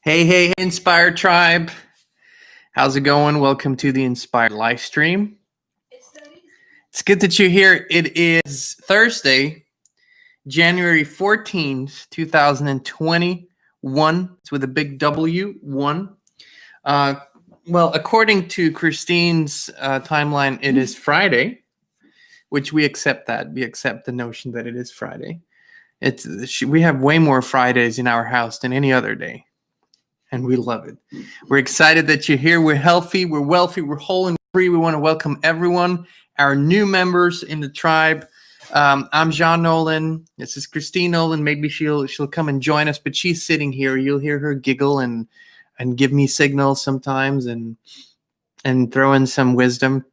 Hey, Inspired Tribe. How's it going? Welcome to the Inspired Livestream. It's good that you're here. It is Thursday, January 14th, 2021. It's with a big W, 1. Well, according to Kristin's timeline, it is Friday, which we accept that. We accept the notion that it is Friday. We have way more Fridays in our house than any other day. And we love it. We're excited that you're here. We're healthy, we're wealthy, we're whole and free. We want to welcome everyone, our new members in the tribe. I'm Jean Nolan. This is Kristin Nolan. Maybe she'll come and join us, but she's sitting here. You'll hear her giggle and give me signals sometimes and throw in some wisdom.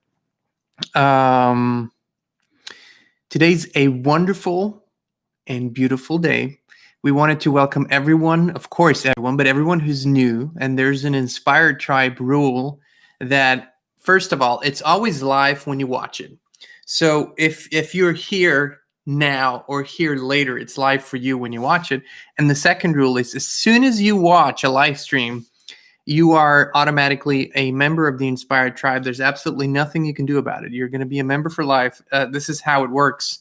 Today's a wonderful and beautiful day. We wanted to welcome everyone, of course, everyone, but everyone who's new. And there's an Inspired Tribe rule that, first of all, it's always live when you watch it. So if you're here now or here later, it's live for you when you watch it. And the second rule is as soon as you watch a live stream, you are automatically a member of the Inspired Tribe. There's absolutely nothing you can do about it. You're going to be a member for life. This is how it works.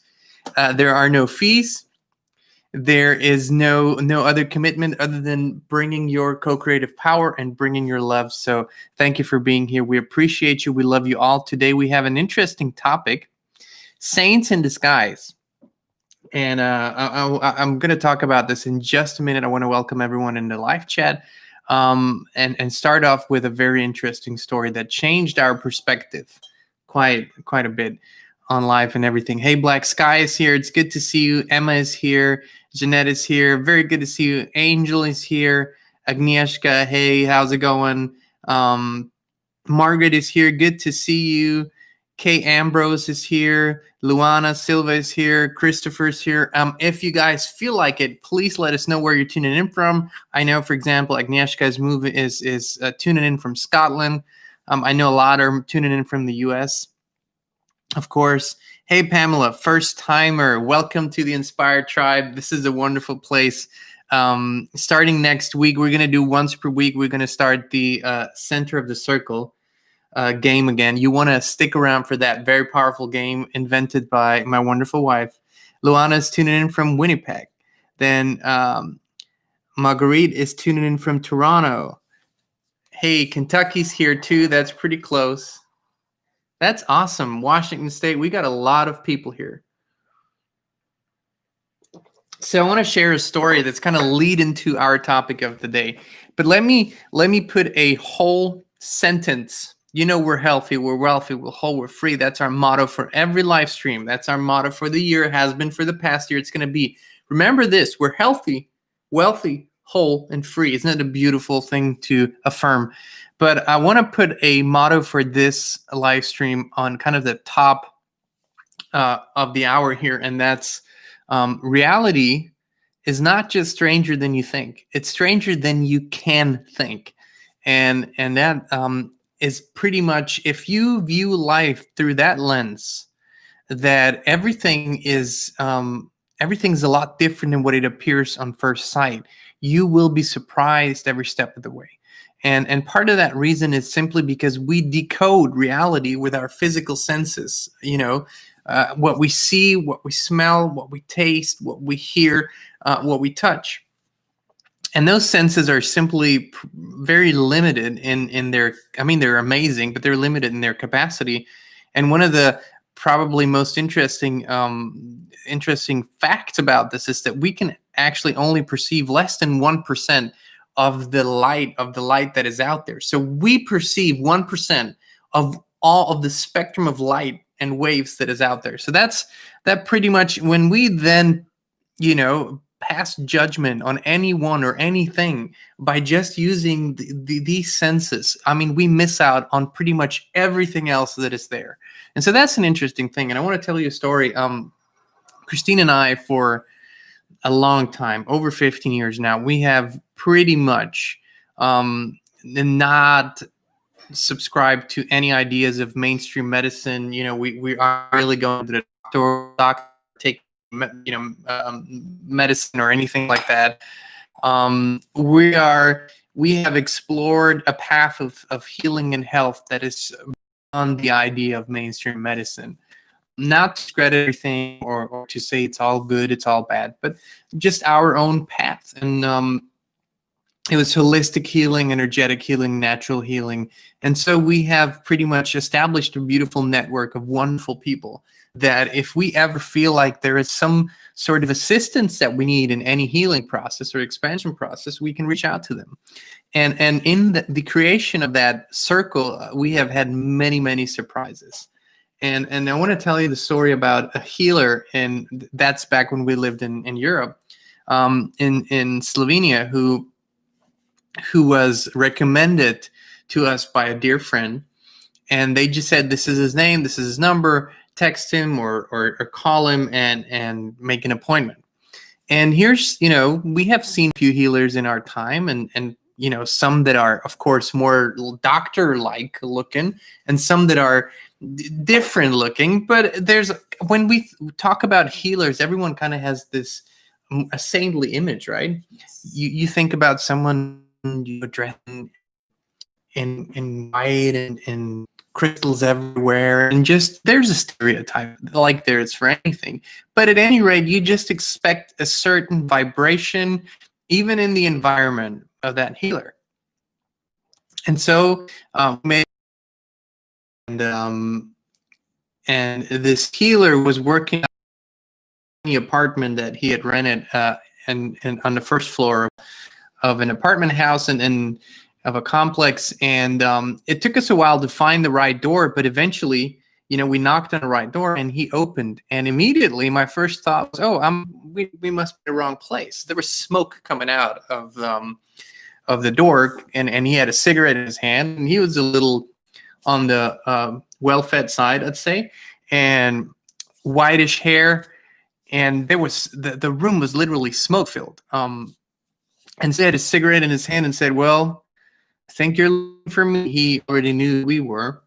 There are no fees. There is no other commitment other than bringing your co-creative power and bringing your love. So thank you for being here. We appreciate you. We love you all. Today we have an interesting topic, saints in disguise. And I'm going to talk about this in just a minute. I want to welcome everyone in the live chat and start off with a very interesting story that changed our perspective quite a bit on life and everything. Hey, Black Sky is here. It's good to see you. Emma is here. Jeanette is here. Very good to see you. Angel is here. Agnieszka, hey, how's it going? Margaret is here. Good to see you. Kay Ambrose is here. Luana Silva is here. Christopher's here. If you guys feel like it, please let us know where you're tuning in from. I know, for example, Agnieszka's movie is tuning in from Scotland. I know a lot are tuning in from the U.S., of course. Hey, Pamela, first timer. Welcome to the Inspired Tribe. This is a wonderful place. Starting next week, we're going to do once per week. We're going to start the Center of the Circle game again. You want to stick around for that very powerful game invented by my wonderful wife. Luana's tuning in from Winnipeg. Then Marguerite is tuning in from Toronto. Hey, Kentucky's here too. That's pretty close. That's awesome. Washington State, we got a lot of people here. So I want to share a story that's kind of lead into our topic of the day. But let me put a whole sentence. You know, we're healthy, we're wealthy, we're whole, we're free. That's our motto for every live stream. That's our motto for the year. It has been for the past year. It's going to be. Remember this, we're healthy, wealthy, whole, and free. Isn't it a beautiful thing to affirm? But I want to put a motto for this live stream on kind of the top of the hour here, and that's reality is not just stranger than you think. It's stranger than you can think. And that is pretty much, if you view life through that lens, that everything's a lot different than what it appears on first sight. You will be surprised every step of the way. And part of that reason is simply because we decode reality with our physical senses, what we see, what we smell, what we taste, what we hear, what we touch. And those senses are simply very limited in their, they're amazing, but they're limited in their capacity. And one of the probably most interesting facts about this is that we can actually only perceive less than 1% of the light that is out there. So we perceive 1% of all of the spectrum of light and waves that is out there. So that pretty much, when we then, pass judgment on anyone or anything by just using these senses, we miss out on pretty much everything else that is there. And so that's an interesting thing. And I want to tell you a story. Kristin and I, for a long time, over 15 years now, we have pretty much not subscribed to any ideas of mainstream medicine. We aren't really going to the doctor, take medicine or anything like that. We are we have explored a path of healing and health that is beyond the idea of mainstream medicine. Not to discredit everything or to say it's all good, it's all bad, but just our own path. And it was holistic healing, energetic healing, natural healing. And so we have pretty much established a beautiful network of wonderful people that if we ever feel like there is some sort of assistance that we need in any healing process or expansion process, we can reach out to them. And in the creation of that circle, we have had many, many surprises. And I want to tell you the story about a healer, and that's back when we lived in Europe, in Slovenia, who was recommended to us by a dear friend. And they just said, this is his name, this is his number, text him or call him and make an appointment. And here's, we have seen a few healers in our time, and some that are, of course, more doctor-like looking, and some that are different looking. But when we talk about healers, everyone kind of has this a saintly image, right? Yes. You think about someone dressed in white and crystals everywhere, and just there's a stereotype like there is for anything. But at any rate, you just expect a certain vibration, even in the environment of that healer. And so, and this healer was working in the apartment that he had rented, and on the first floor of an apartment house and of a complex. And it took us a while to find the right door, but eventually, we knocked on the right door and he opened. And immediately my first thought was, oh, we must be in the wrong place. There was smoke coming out of the door, and he had a cigarette in his hand, and he was a little on the well-fed side, I'd say, and whitish hair. And there was the room was literally smoke-filled. And so he had a cigarette in his hand and said, well, I think you're looking for me. He already knew we were.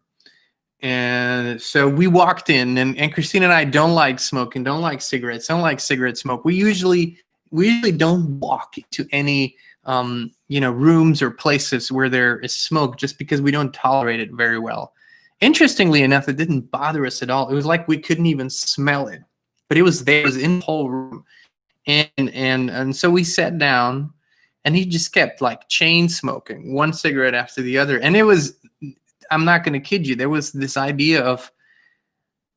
And so we walked in, and Kristin and I don't like smoking, don't like cigarettes, don't like cigarette smoke. We usually don't walk to any rooms or places where there is smoke, just because we don't tolerate it very well. Interestingly enough, it didn't bother us at all. It was like we couldn't even smell it, but it was there, it was in the whole room. And so we sat down, and he just kept like chain smoking one cigarette after the other. And it was, I'm not going to kid you, there was this idea of,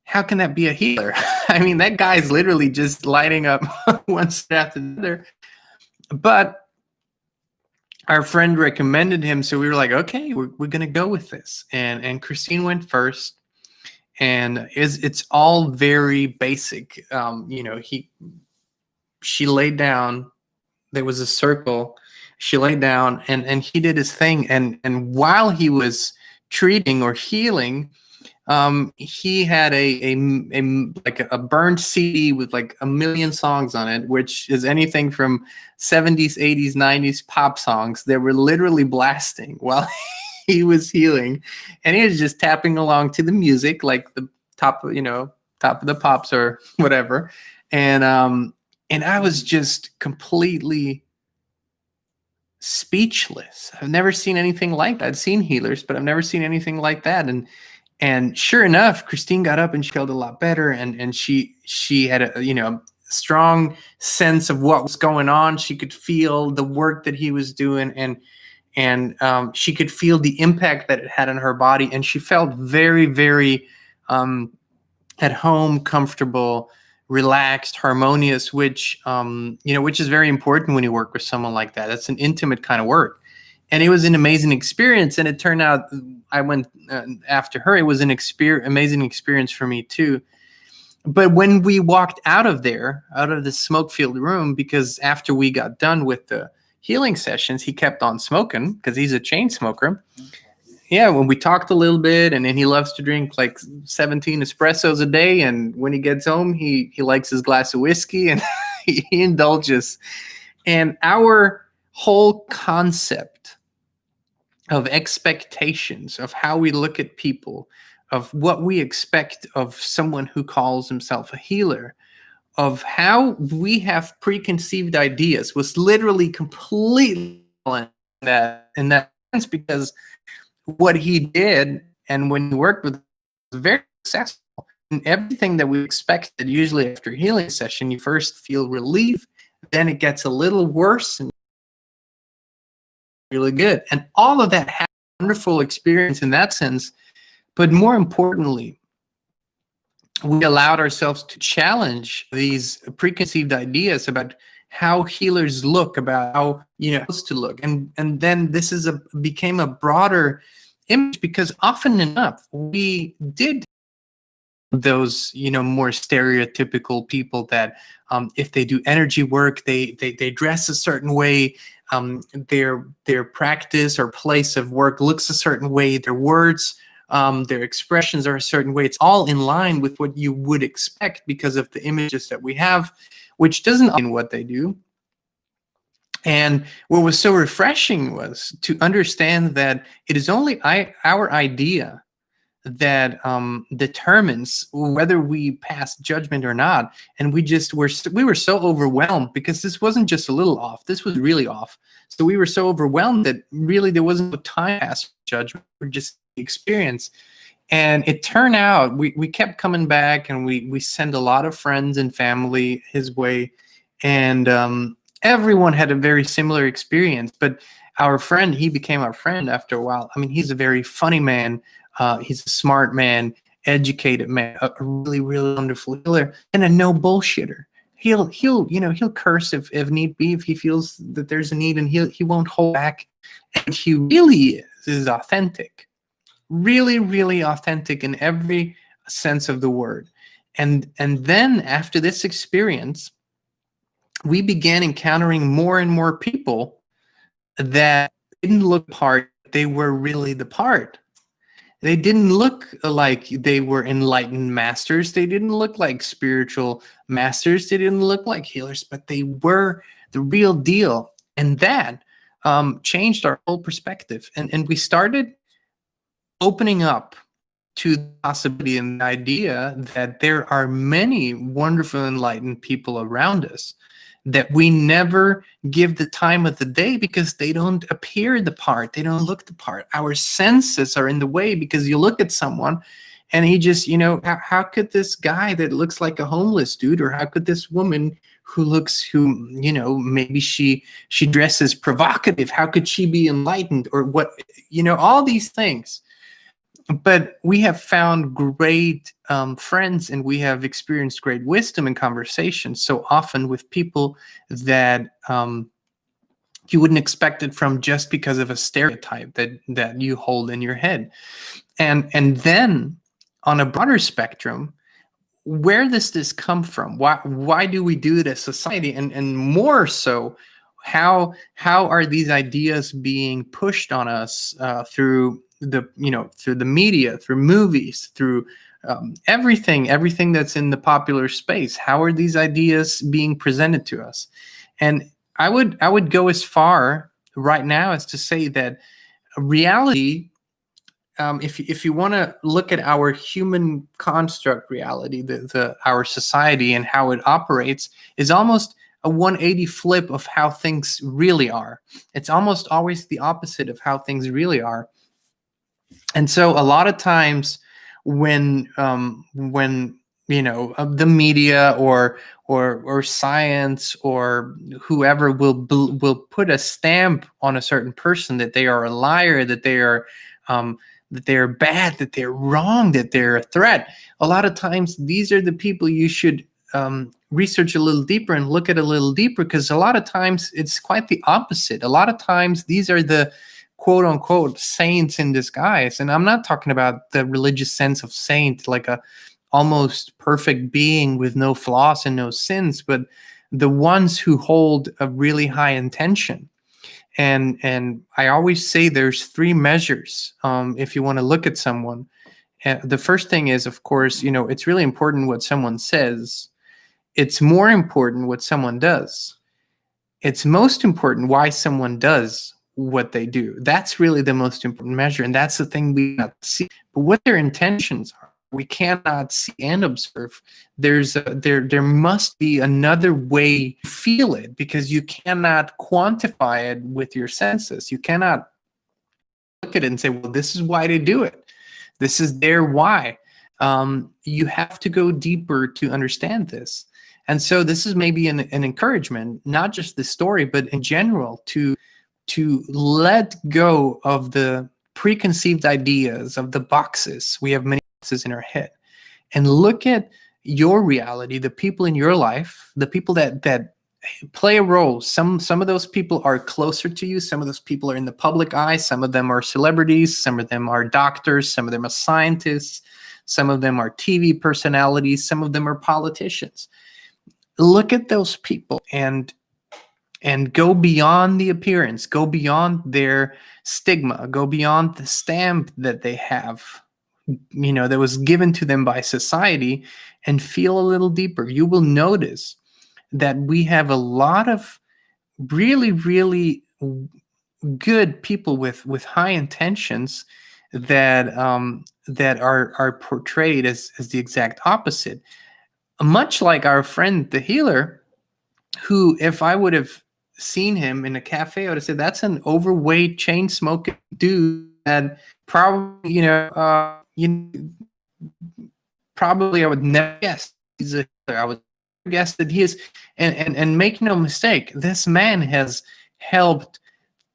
how can that be a healer? I mean, that guy's literally just lighting up one cigarette after the other. But our friend recommended him, so we were like, okay, we're going to go with this. And Kristin went first, and it's all very basic. She laid down. There was a circle. She laid down, and he did his thing. And while he was treating or healing, he had a burned CD with like 1 million songs on it, which is anything from 70s, 80s, 90s pop songs. They were literally blasting while he was healing, and he was just tapping along to the music, like the top of the pops or whatever. And I was just completely speechless. I've never seen anything like that. I've seen healers, but I've never seen anything like that. And sure enough, Kristin got up and she felt a lot better, and she had a strong sense of what was going on. She could feel the work that he was doing, and she could feel the impact that it had on her body, and she felt very, very at home, comfortable, relaxed, harmonious, which is very important when you work with someone like that. That's an intimate kind of work. And it was an amazing experience. And it turned out I went after her. It was an amazing experience for me too. But when we walked out of the smoke-filled room, because after we got done with the healing sessions, he kept on smoking because he's a chain smoker. Yeah, when we talked a little bit, and then he loves to drink like 17 espressos a day. And when he gets home, he likes his glass of whiskey, and he indulges. And our whole concept of expectations, of how we look at people, of what we expect of someone who calls himself a healer, of how we have preconceived ideas, was literally completely in that sense, because what he did and when he worked with was very successful. And everything that we expected, usually after a healing session, you first feel relief, then it gets a little worse and really good. And all of that had a wonderful experience in that sense. But more importantly, we allowed ourselves to challenge these preconceived ideas about how healers look, about how supposed to look, and then this became a broader image, because often enough we did those more stereotypical people that if they do energy work, they dress a certain way, their practice or place of work looks a certain way, their words, their expressions are a certain way. It's all in line with what you would expect because of the images that we have, which doesn't mean what they do. And what was so refreshing was to understand that it is only our idea that determines whether we pass judgment or not. And we were so overwhelmed, because this wasn't just a little off, this was really off. So we were so overwhelmed that really there wasn't no time past judgment, or just experience. And it turned out we kept coming back, and we sent a lot of friends and family his way, and everyone had a very similar experience. But our friend, he became our friend after a while. I mean, he's a very funny man. He's a smart man, educated man, a really, really wonderful healer, and a no bullshitter. He'll curse if need be, if he feels that there's a need, and he won't hold back. And he really is authentic, really, really authentic in every sense of the word. And then after this experience, we began encountering more and more people that didn't look the part, they were really the part. They didn't look like they were enlightened masters. They didn't look like spiritual masters. They didn't look like healers, but they were the real deal. And that changed our whole perspective. And we started opening up to the possibility and the idea that there are many wonderful enlightened people around us that we never give the time of the day, because they don't appear the part, they don't look the part. Our senses are in the way, because you look at someone and he just, how could this guy that looks like a homeless dude, or how could this woman who maybe she dresses provocative, how could she be enlightened, or what, all these things. But we have found great friends, and we have experienced great wisdom in conversation so often with people that you wouldn't expect it from, just because of a stereotype that you hold in your head. And then on a broader spectrum, where does this come from? Why do we do it as society? And more so, how are these ideas being pushed on us through the media, through movies, through everything that's in the popular space? How are these ideas being presented to us? And I would go as far right now as to say that reality, if you want to look at our human construct reality, our society and how it operates, is almost a 180 flip of how things really are. It's almost always the opposite of how things really are. And so a lot of times when the media or science or whoever will put a stamp on a certain person, that they are a liar, that they are bad, that they're wrong, that they're a threat, a lot of times these are the people you should research a little deeper and look at a little deeper, because a lot of times it's quite the opposite. A lot of times these are the quote unquote saints in disguise. And I'm not talking about the religious sense of saint, like a almost perfect being with no flaws and no sins, but the ones who hold a really high intention. And I always say there's three measures if you want to look at someone. The first thing is, of course, it's really important what someone says. It's more important what someone does. It's most important why someone does what they do. That's really the most important measure, and that's the thing we not see. But what their intentions are, we cannot see and observe. There must be another way to feel it, because you cannot quantify it with your senses. You cannot look at it and say, well, this is why they do it. This is their why. You have to go deeper to understand this. And so this is maybe an encouragement, not just the story, but in general, to let go of the preconceived ideas, of the boxes. We have many boxes in our head, and look at your reality, the people in your life, the people that play a role. Some of those people are closer to you. Some of those people are in the public eye. Some of them are celebrities. Some of them are doctors. Some of them are scientists. Some of them are TV personalities. Some of them are politicians. Look at those people and go beyond the appearance, go beyond their stigma, go beyond the stamp that they have, that was given to them by society, and feel a little deeper. You will notice that we have a lot of really, really good people with high intentions that are portrayed as the exact opposite. Much like our friend the healer, who, if I would have seen him in a cafe, I would have said, that's an overweight, chain smoking dude that probably, probably I would never guess he's a healer. I would guess that he is, and make no mistake, this man has helped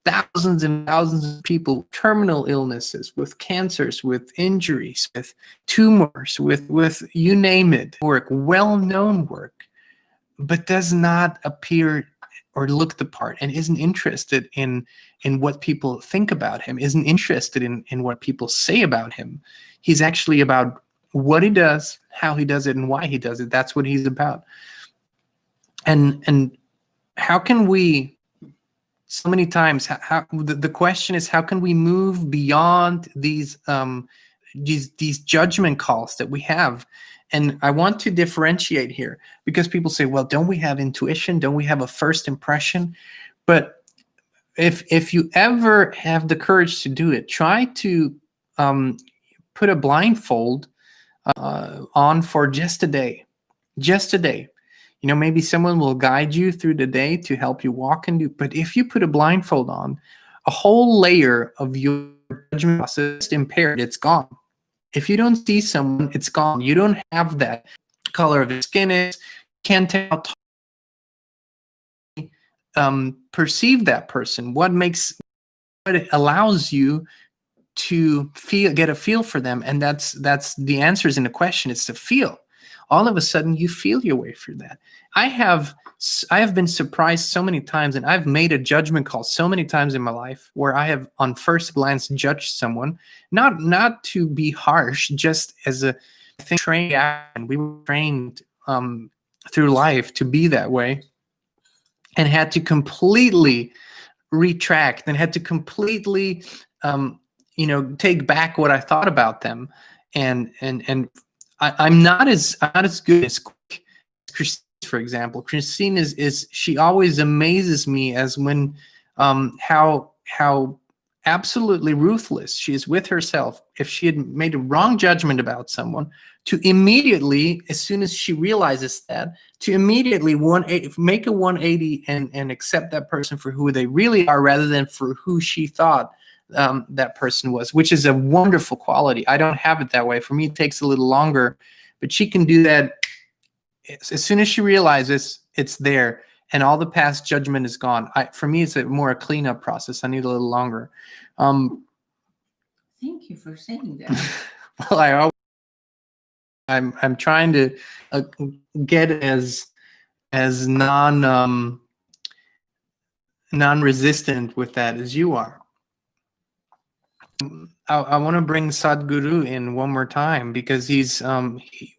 thousands and thousands of people with terminal illnesses, with cancers, with injuries, with tumors, with you name it, work, well-known work, but does not appear or look the part, and isn't interested in what people think about him, isn't interested in what people say about him. He's actually about what he does, how he does it, and why he does it. That's what he's about. And how can we, so many times, the question is, how can we move beyond these judgment calls that we have? And I want to differentiate here, because people say, well, don't we have intuition? Don't we have a first impression? But if you ever have the courage to do it, try to put a blindfold on for just a day. Just a day. Maybe someone will guide you through the day to help you walk and do. But if you put a blindfold on, a whole layer of your judgment process is impaired. It's gone. If you don't see someone, it's gone. You don't have that color of his skin is. Can't tell perceive that person. What it allows you to get a feel for them, and that's the answers in the question. It's to feel. All of a sudden, you feel your way through that. I have been surprised so many times, and I've made a judgment call so many times in my life where I have, on first glance, judged someone, not to be harsh, just as a thing trained, and we were trained through life to be that way, and had to completely retract and had to completely take back what I thought about them, and I'm not as good as Kristin, for example. Kristin is she always amazes me as when how absolutely ruthless she is with herself. If she had made a wrong judgment about someone, to immediately, as soon as she realizes that, to immediately make a 180 and accept that person for who they really are, rather than for who she thought that person was, which is a wonderful quality. I don't have it that way. For me, it takes a little longer, but she can do that as soon as she realizes it's there and all the past judgment is gone. For me, it's more a cleanup process. I need a little longer. Thank you for saying that. Well, I'm trying to get as non-resistant with that as you are. I want to bring Sadhguru in one more time, because he's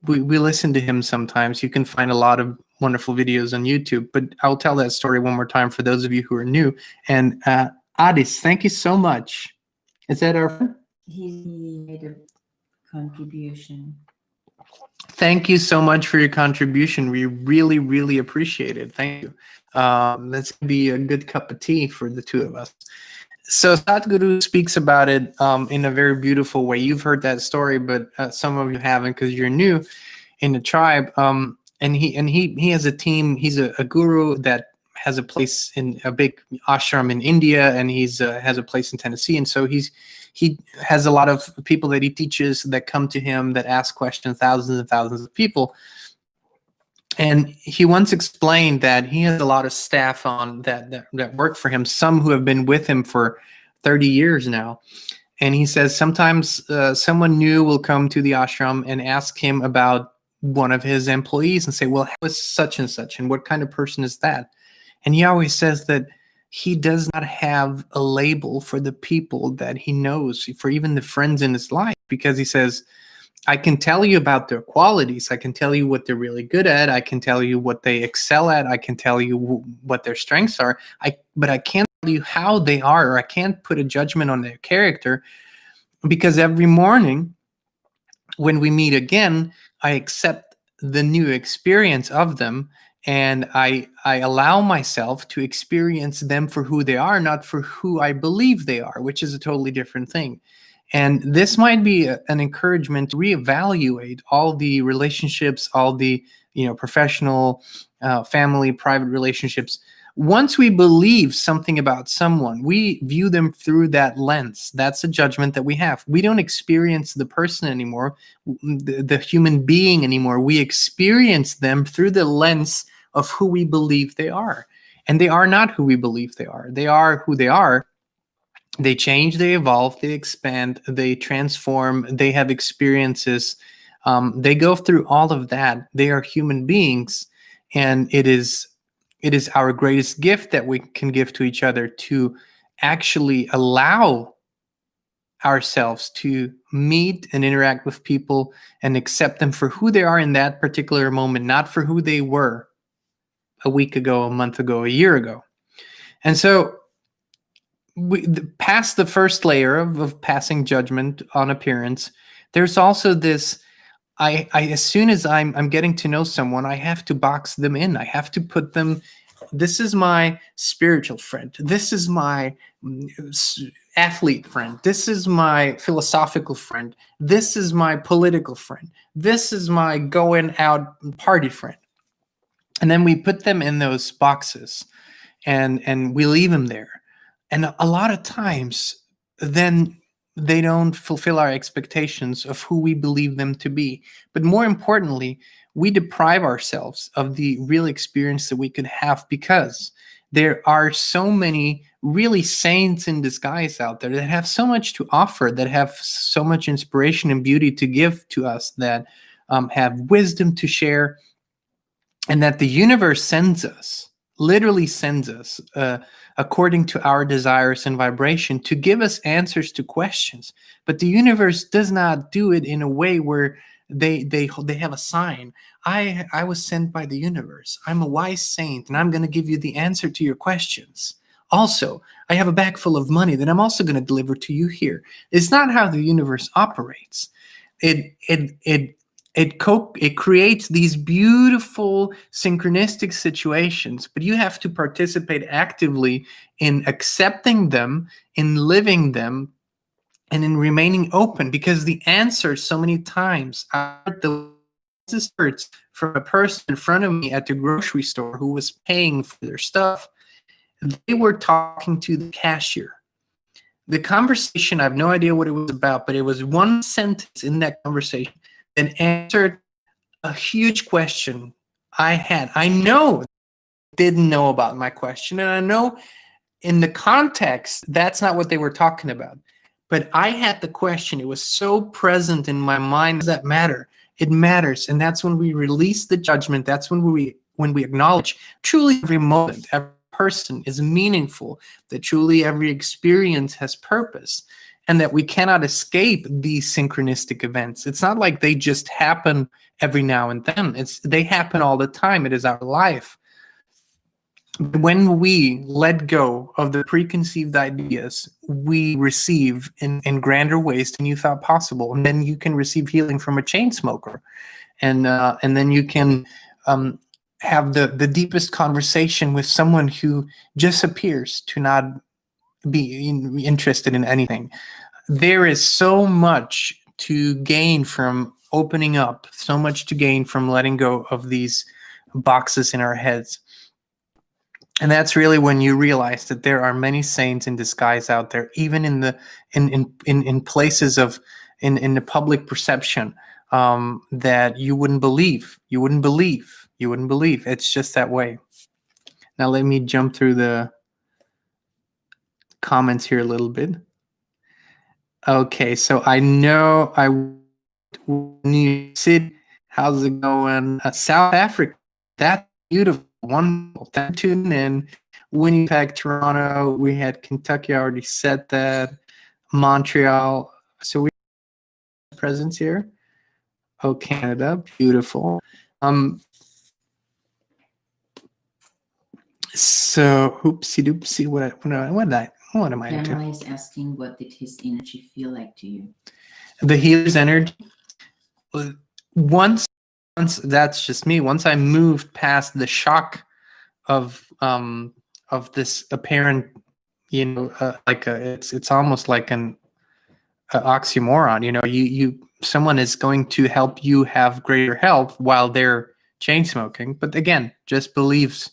we listen to him sometimes. You can find a lot of wonderful videos on YouTube, but I'll tell that story one more time for those of you who are new. And Adis, thank you so much. Is that our friend? He made a contribution. Thank you so much for your contribution. We really, really appreciate it. Thank you. That's going to be a good cup of tea for the two of us. So Sadhguru speaks about it in a very beautiful way. You've heard that story, but some of you haven't because you're new in the tribe. And he has a team. He's a guru that has a place in a big ashram in India, and he's has a place in Tennessee. And so he has a lot of people that he teaches that come to him that ask questions, thousands and thousands of people. And he once explained that he has a lot of staff on that work for him, some who have been with him for 30 years now. And he says sometimes someone new will come to the ashram and ask him about one of his employees and say, well, how is such and such? And what kind of person is that? And he always says that he does not have a label for the people that he knows, for even the friends in his life, because he says, I can tell you about their qualities. I can tell you what they're really good at. I can tell you what they excel at. I can tell you what their strengths are. But I can't tell you how they are, or I can't put a judgment on their character, because every morning when we meet again, I accept the new experience of them, and I allow myself to experience them for who they are, not for who I believe they are, which is a totally different thing. And this might be an encouragement to reevaluate all the relationships, all the professional, family, private relationships. Once we believe something about someone, we view them through that lens. That's a judgment that we have. We don't experience the person anymore, the human being anymore. We experience them through the lens of who we believe they are. And they are not who we believe they are. They are who they are. They change, they evolve, they expand, they transform, they have experiences. They go through all of that. They are human beings, and it is our greatest gift that we can give to each other, to actually allow ourselves to meet and interact with people and accept them for who they are in that particular moment, not for who they were a week ago, a month ago, a year ago. And so past the first layer of passing judgment on appearance, there's also this, I as soon as I'm getting to know someone, I have to box them in. I have to put them, this is my spiritual friend. This is my athlete friend. This is my philosophical friend. This is my political friend. This is my going out party friend. And then we put them in those boxes, and we leave them there. And a lot of times, then they don't fulfill our expectations of who we believe them to be. But more importantly, we deprive ourselves of the real experience that we could have, because there are so many really saints in disguise out there that have so much to offer, that have so much inspiration and beauty to give to us, that have wisdom to share, and that the universe sends us, literally sends us, according to our desires and vibration, to give us answers to questions. But the universe does not do it in a way where they have a sign. I was sent by the universe. I'm a wise saint, and I'm going to give you the answer to your questions. Also, I have a bag full of money that I'm also going to deliver to you here. It's not how the universe operates. It creates these beautiful synchronistic situations, but you have to participate actively in accepting them, in living them, and in remaining open, because the answers so many times are the words from a person in front of me at the grocery store who was paying for their stuff. They were talking to the cashier. The conversation, I have no idea what it was about, but it was one sentence in that conversation that answered a huge question I had. I know didn't know about my question, and I know in the context that's not what they were talking about. But I had the question. It was so present in my mind. Does that matter? It matters. And that's when we release the judgment. That's when we acknowledge truly every moment, every person is meaningful, that truly every experience has purpose, and that we cannot escape these synchronistic events. It's not like they just happen every now and then. They happen all the time. It is our life. When we let go of the preconceived ideas, we receive in grander ways than you thought possible. And then you can receive healing from a chain smoker. And then you can have the deepest conversation with someone who just appears to not be interested in anything. There is so much to gain from opening up, so much to gain from letting go of these boxes in our heads. And that's really when you realize that there are many saints in disguise out there, even in the in places of in the public perception, that you wouldn't believe. You wouldn't believe. You wouldn't believe. It's just that way. Now let me jump through the comments here a little bit. Okay, so I know New York City. How's it going? South Africa. That's beautiful. Wonderful. Thank you for tuning in. Winnipeg, Toronto. We had Kentucky. I already said that. Montreal. So we have presence here. Oh, Canada. Beautiful. So oopsie doopsie. What am I into? Pamela is asking, what did his energy feel like to you? The healer's energy. Once that's just me. Once I moved past the shock of this apparent, it's almost like an oxymoron. You someone is going to help you have greater health while they're chain smoking, but again, just beliefs.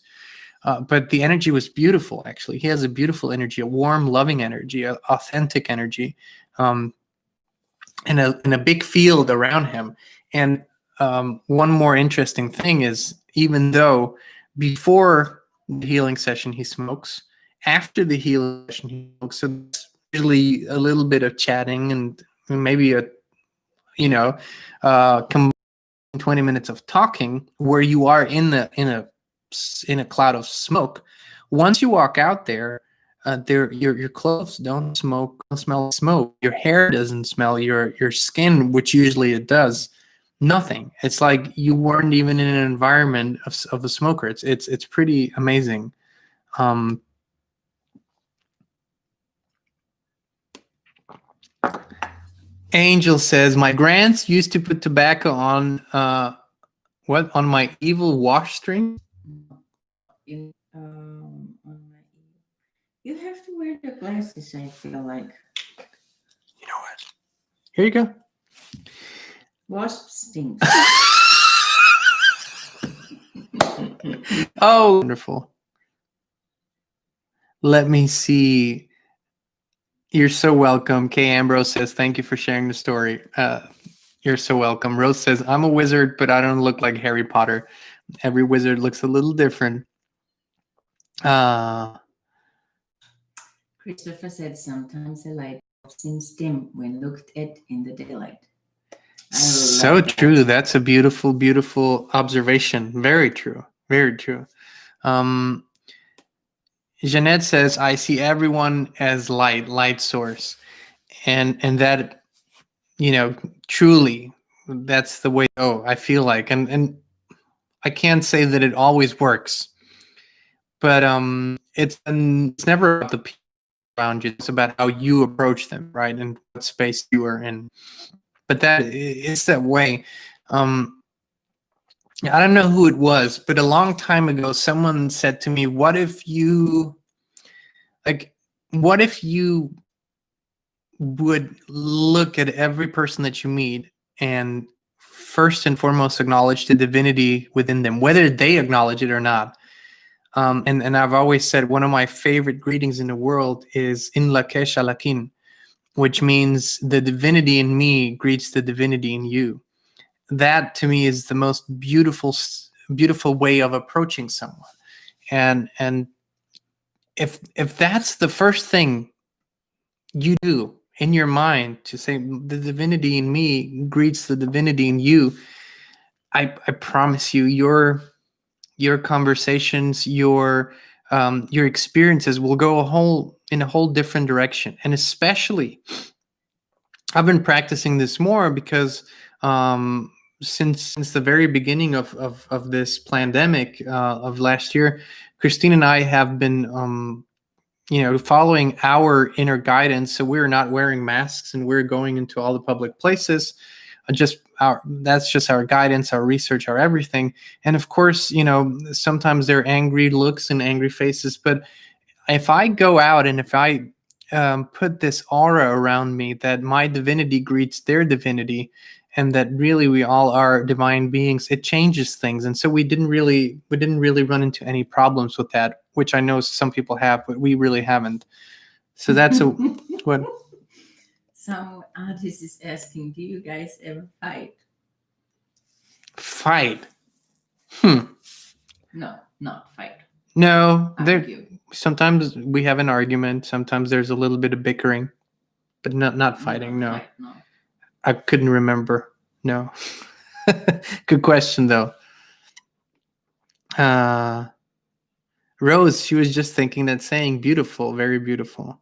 But the energy was beautiful. Actually, he has a beautiful energy, a warm, loving energy, an authentic energy, and a big field around him. And one more interesting thing is, even though before the healing session he smokes, after the healing session he smokes, so it's usually a little bit of chatting and maybe 20 minutes of talking, where you are in a cloud of smoke. Once you walk out there, your clothes don't smell smoke. Your hair doesn't smell. Your skin, which usually it does, nothing. It's like you weren't even in an environment of a smoker. It's pretty amazing. Angel says, my grands used to put tobacco on on my evil wash string. You have to wear the glasses, I feel like. You know what? Here you go. Wasp stings. Oh, wonderful. Let me see. You're so welcome. Kay Ambrose says, thank you for sharing the story. You're so welcome. Rose says, I'm a wizard, but I don't look like Harry Potter. Every wizard looks a little different. Christopher said, sometimes the light seems dim when looked at in the daylight. So true. That's a beautiful, beautiful observation. Very true. Very true. Jeanette says, I see everyone as light source. And that, truly, that's the way, I feel like. And I can't say that it always works. But it's never about the people around you. It's about how you approach them, right? And what space you are in. But it's that way. I don't know who it was, but a long time ago, someone said to me, what if you would look at every person that you meet and first and foremost acknowledge the divinity within them, whether they acknowledge it or not. And I've always said one of my favorite greetings in the world is in lakesh alakin, which means the divinity in me greets the divinity in you. That to me is the most beautiful way of approaching someone. And if that's the first thing you do in your mind, to say the divinity in me greets the divinity in you, I promise you, your conversations, your experiences will go in a whole different direction. And especially, I've been practicing this more because since the very beginning of this pandemic of last year, Christine and I have been following our inner guidance. So we're not wearing masks and we're going into all the public places. That's just our guidance, our research, our everything. And of course, sometimes there are angry looks and angry faces, but if I go out and if I put this aura around me that my divinity greets their divinity, and that really we all are divine beings, it changes things. And so we didn't really run into any problems with that, which I know some people have, but we really haven't. So that's a what. Some artist is asking, do you guys ever fight? Fight? No, not fight. No, Argue. sometimes we have an argument. Sometimes there's a little bit of bickering, but not fighting. No, Fight, no. I couldn't remember. No. Good question though. Rose, she was just thinking that saying beautiful, very beautiful.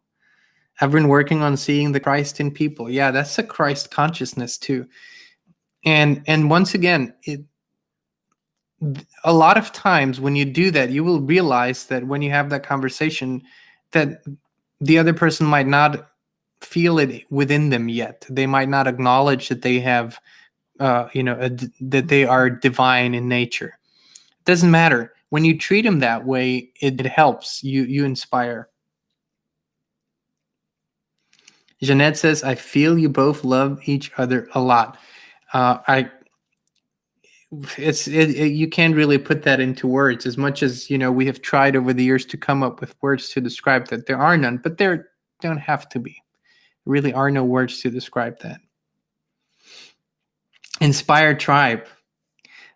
I've been working on seeing the Christ in people. Yeah, that's a Christ consciousness too. And once again, a lot of times when you do that, you will realize that when you have that conversation, that the other person might not feel it within them yet. They might not acknowledge that they have, that they are divine in nature. It doesn't matter. When you treat them that way, it helps. You inspire. Jeanette says, I feel you both love each other a lot. You can't really put that into words, as much as we have tried over the years to come up with words to describe that. There are none, but there don't have to be. There really are no words to describe that. Inspired Tribe.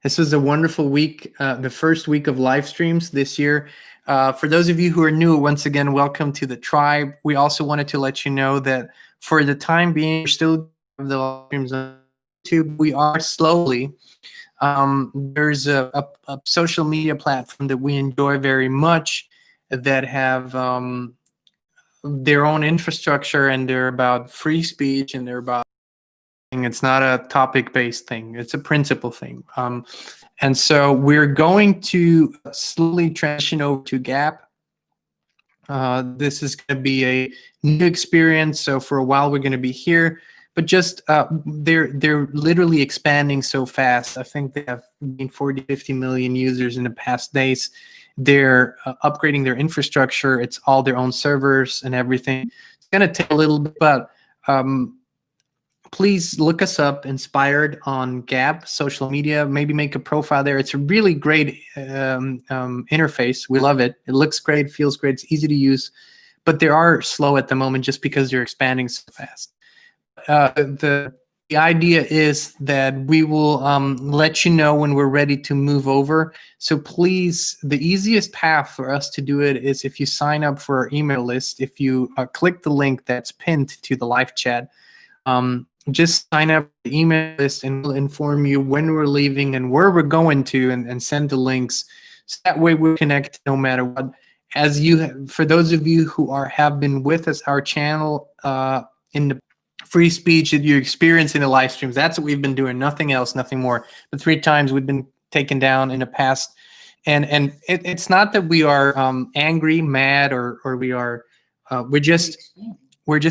This was a wonderful week, the first week of live streams this year. For those of you who are new, once again, welcome to the tribe. We also wanted to let you know that for the time being, we're still have the live streams on YouTube. We are slowly. There's a social media platform that we enjoy very much that have their own infrastructure, and they're about free speech, and they're about, it's not a topic-based thing. It's a principle thing. And so we're going to slowly transition over to Gap. This is going to be a new experience. So for a while, we're going to be here. But just they're literally expanding so fast. I think they have been 40, 50 million users in the past days. They're upgrading their infrastructure. It's all their own servers and everything. It's going to take a little bit, but please look us up, Inspired, on Gap social media. Maybe make a profile there. It's a really great interface. We love it. It looks great, feels great. It's easy to use, but they are slow at the moment just because they're expanding so fast. The idea is that we will let you know when we're ready to move over. So please, the easiest path for us to do it is if you sign up for our email list. If you click the link that's pinned to the live chat, just sign up for the email list, and we'll inform you when we're leaving and where we're going to, and send the links. So that way we're connected no matter what. For those of you who have been with us, our channel in the free speech that you experience in the live streams, that's what we've been doing. Nothing else, nothing more. But 3 times we've been taken down in the past. And it's not that we are angry, mad, or we are, we're just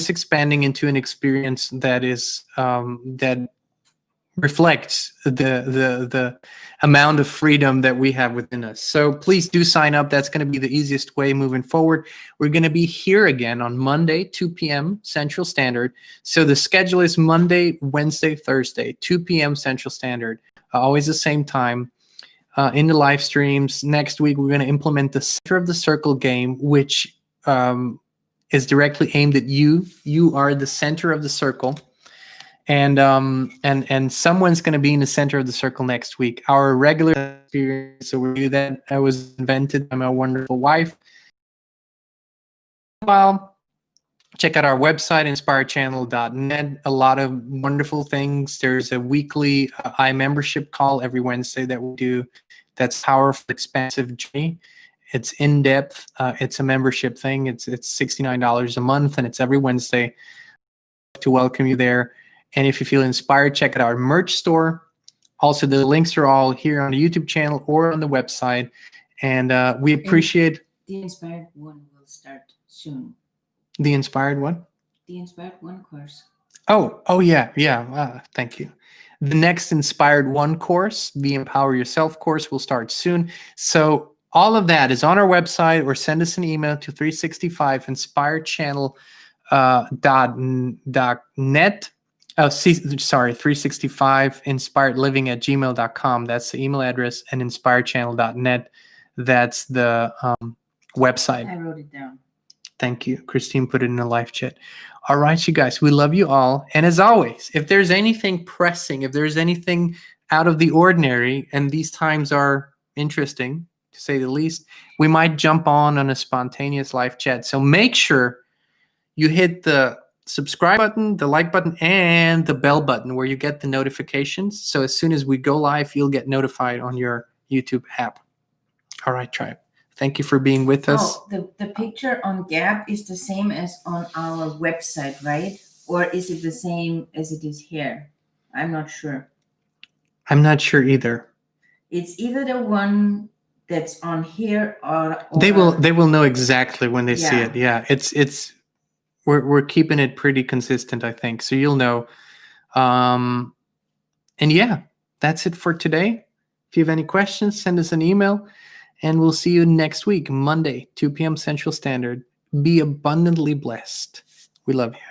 expanding into an experience that is that reflects the amount of freedom that we have within us. So please do sign up. That's going to be the easiest way moving forward. We're going to be here again on Monday, 2 p.m. Central Standard. So the schedule is Monday, Wednesday, Thursday, 2 p.m. Central Standard, always the same time in the live streams. Next week, we're going to implement the Center of the Circle game, which is directly aimed at you. You are the center of the circle. And someone's going to be in the center of the circle next week. Our regular experience, so we do that. That was invented by my wonderful wife. Well, check out our website, inspiredchannel.net. A lot of wonderful things. There's a weekly iMembership call every Wednesday that we do. That's powerful, expansive journey. It's in depth. It's a membership thing. It's $69 a month, and it's every Wednesday. To welcome you there. And if you feel inspired, check out our merch store. Also, the links are all here on the YouTube channel or on the website. And we appreciate... The Inspired One will start soon. The Inspired One? The Inspired One course. Oh yeah. Thank you. The next Inspired One course, the Empower Yourself course, will start soon. So all of that is on our website, or send us an email to 365inspiredchannel .net. Oh, sorry, 365 inspiredliving@gmail.com. That's the email address, and inspiredchannel.net. That's the website. I wrote it down. Thank you. Christine put it in the live chat. All right, you guys, we love you all. And as always, if there's anything pressing, if there's anything out of the ordinary, and these times are interesting, to say the least, we might jump on a spontaneous live chat. So make sure you hit the subscribe button, the like button, and the bell button where you get the notifications. So as soon as we go live, you'll get notified on your YouTube app. All right, tribe. Thank you for being with us. Oh, the picture on Gap is the same as on our website, right? Or is it the same as it is here? I'm not sure. I'm not sure either. It's either the one that's on here or They will know exactly when they see Yeah. it. Yeah, it's we're keeping it pretty consistent, I think. So you'll know. And yeah, that's it for today. If you have any questions, send us an email, and we'll see you next week, Monday, 2 p.m. Central Standard. Be abundantly blessed. We love you.